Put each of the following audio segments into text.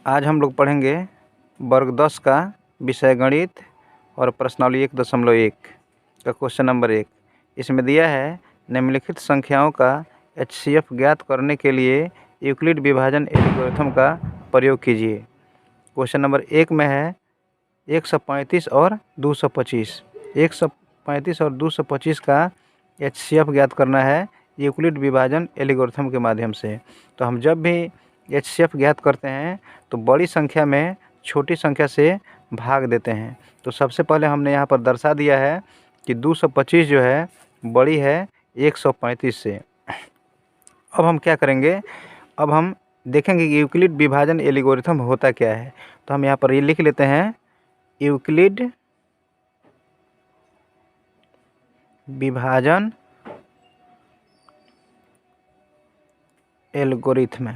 आज हम लोग पढ़ेंगे वर्ग 10 का विषय गणित और प्रश्नावली 1.1 का क्वेश्चन नंबर 1। इसमें दिया है निम्नलिखित संख्याओं का HCF ज्ञात करने के लिए यूक्लिड विभाजन एल्गोरिथम का प्रयोग कीजिए। क्वेश्चन नंबर 1 में है 135 और 225। 135 और 225 का HCF ज्ञात करना है यूक्लिड विभाजन एल्गोरिथम के माध्यम से। तो हम जब भी HCF ज्ञात करते हैं तो बड़ी संख्या में छोटी संख्या से भाग देते हैं। तो सबसे पहले हमने यहाँ पर दर्शा दिया है कि 225 जो है बड़ी है 135 से। अब हम क्या करेंगे, अब हम देखेंगे कि यूक्लिड विभाजन एल्गोरिथम होता क्या है। तो हम यहाँ पर ये लिख लेते हैं, यूक्लिड विभाजन एल्गोरिथम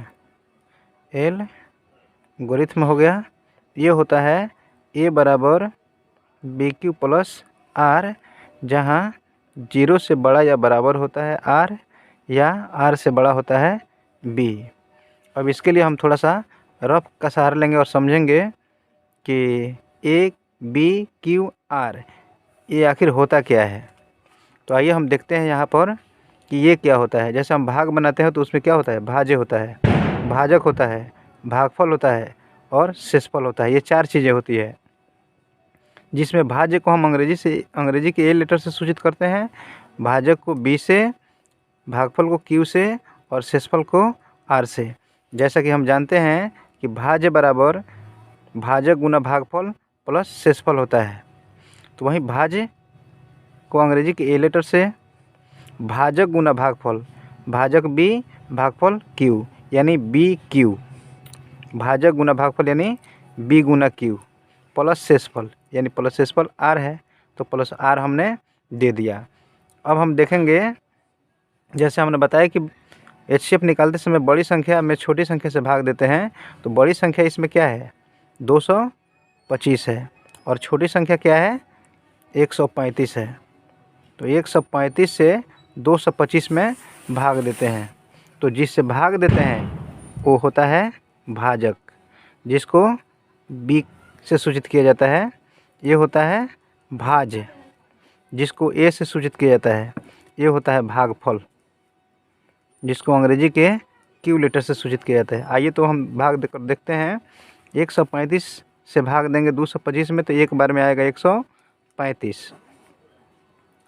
हो गया। ये होता है a बराबर BQ प्लस R, जहाँ 0 से बड़ा या बराबर होता है R या R से बड़ा होता है B। अब इसके लिए हम थोड़ा सा रफ का सहारा लेंगे और समझेंगे कि A B Q R ये आखिर होता क्या है। तो आइए हम देखते हैं यहाँ पर कि ये क्या होता है। जैसे हम भाग बनाते हैं तो उसमें क्या होता है, भाज्य होता है, भाजक होता है, भागफल होता है और शेषफल होता है। ये 4 चीज़ें होती है, जिसमें भाज्य को हम अंग्रेजी के A लेटर से सूचित करते हैं, भाजक को B से, भागफल को Q से और शेषफल को R से। जैसा कि हम जानते हैं कि भाज्य बराबर भाजक गुना भागफल प्लस शेषफल होता है। तो वहीं भाज्य को अंग्रेजी के A लेटर से भाजक गुना भागफल, भाजक B भागफल Q यानी BQ, भाजक गुना भागफल यानी B गुना Q प्लस शेषफल यानी प्लस शेषफल R है, तो प्लस R हमने दे दिया। अब हम देखेंगे, जैसे हमने बताया कि HCF निकालते समय बड़ी संख्या में छोटी संख्या से भाग देते हैं। तो बड़ी संख्या इसमें क्या है, 225 है और छोटी संख्या क्या है, 135 है। तो 135 से 225 में भाग देते हैं। तो जिससे भाग देते हैं वो होता है भाजक, जिसको B से सूचित किया जाता है। ये होता है भाज्य, जिसको A से सूचित किया जाता है। ये होता है भागफल, जिसको अंग्रेजी के Q लेटर से सूचित किया जाता है। आइए तो हम भाग देकर देखते हैं। 135 से भाग देंगे 225 में तो एक बार में आएगा 135।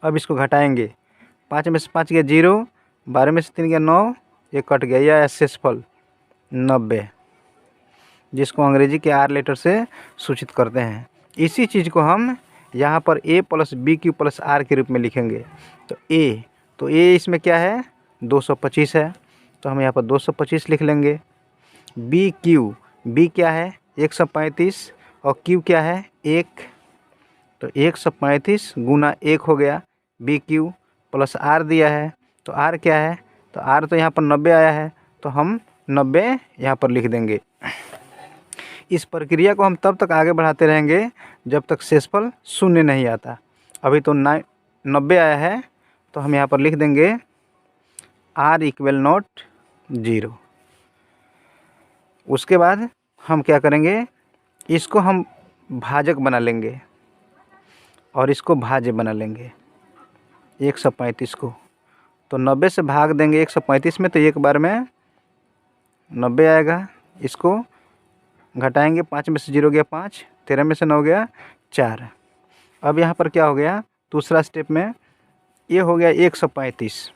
अब इसको घटाएंगे, 5 में से 5 गया 0, 12 में से 3 गया 9, ये कट गया। यह है शेषफल 90, जिसको अंग्रेजी के R लेटर से सूचित करते हैं। इसी चीज़ को हम यहाँ पर A plus BQ plus R के रूप में लिखेंगे। तो A इसमें क्या है, 225 है, तो हम यहाँ पर 225 लिख लेंगे। B क्या है, 135 और Q क्या है, 1। तो 135 गुना 1 हो गया BQ प्लस R दिया है। तो R क्या है, तो R तो यहाँ पर 90 आया है, तो हम 90 यहाँ पर लिख देंगे। इस प्रक्रिया को हम तब तक आगे बढ़ाते रहेंगे जब तक शेषफल 0 नहीं आता। अभी तो 90 आया है, तो हम यहाँ पर लिख देंगे R = 0। उसके बाद हम क्या करेंगे, इसको हम भाजक बना लेंगे और इसको भाज्य बना लेंगे 135 को। तो 90 से भाग देंगे 135 में तो एक बार में 90 आएगा। इसको घटाएंगे, 5 में से 0 गया 5, 13 में से 9 गया 4। अब यहाँ पर क्या हो गया, दूसरा स्टेप में ये हो गया 135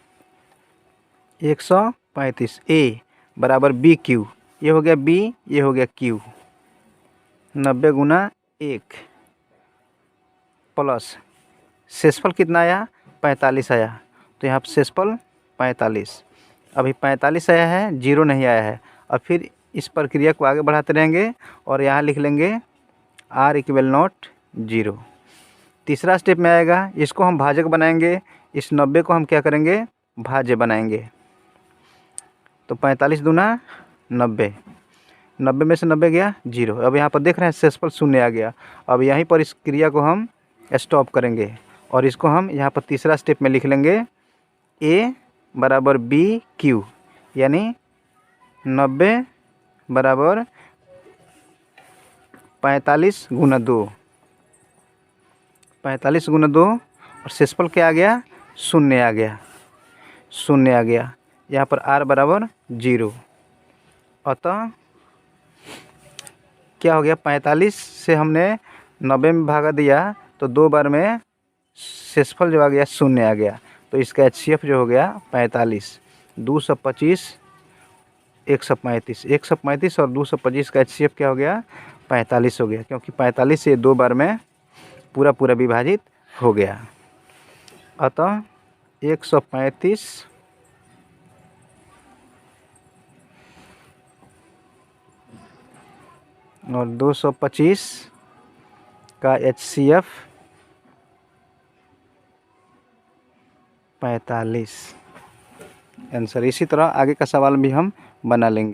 A बराबर BQ, ये हो गया B, ये हो गया Q। 90 गुना 1 प्लस शेषफल कितना आया, 45 आया। तो यहाँ पर शेषफल 45, अभी 45 आया है, 0 नहीं आया है। और फिर इस प्रक्रिया को आगे बढ़ाते रहेंगे और यहाँ लिख लेंगे R = 0। तीसरा स्टेप में आएगा, इसको हम भाजक बनाएंगे, इस 90 को हम क्या करेंगे, भाज्य बनाएंगे। तो 45 दूना 90, 90 में से 90 गया 0। अब यहाँ पर देख रहे हैं शेषफल 0 आ गया। अब यहीं पर इस क्रिया को हम स्टॉप करेंगे और इसको हम यहाँ पर तीसरा स्टेप में लिख लेंगे A बराबर BQ, यानी 90 बराबर 45 गुना 2, 45 गुना 2 और शेषफल क्या आ गया, शून्य आ गया, शून्य आ गया। यहाँ पर r बराबर 0। अतः क्या हो गया, 45 से हमने 90 में भागा दिया तो 2 बार में शेषफल जो आ गया शून्य आ गया। तो इसका HCF जो हो गया 45, 225, 135, 135 और 225 का HCF क्या हो गया, 45 हो गया, क्योंकि 45 से 2 बार में पूरा पूरा विभाजित हो गया। अतः 135 और 225 का HCF 45 आंसर। इसी तरह आगे का सवाल भी हम बना लेंगे।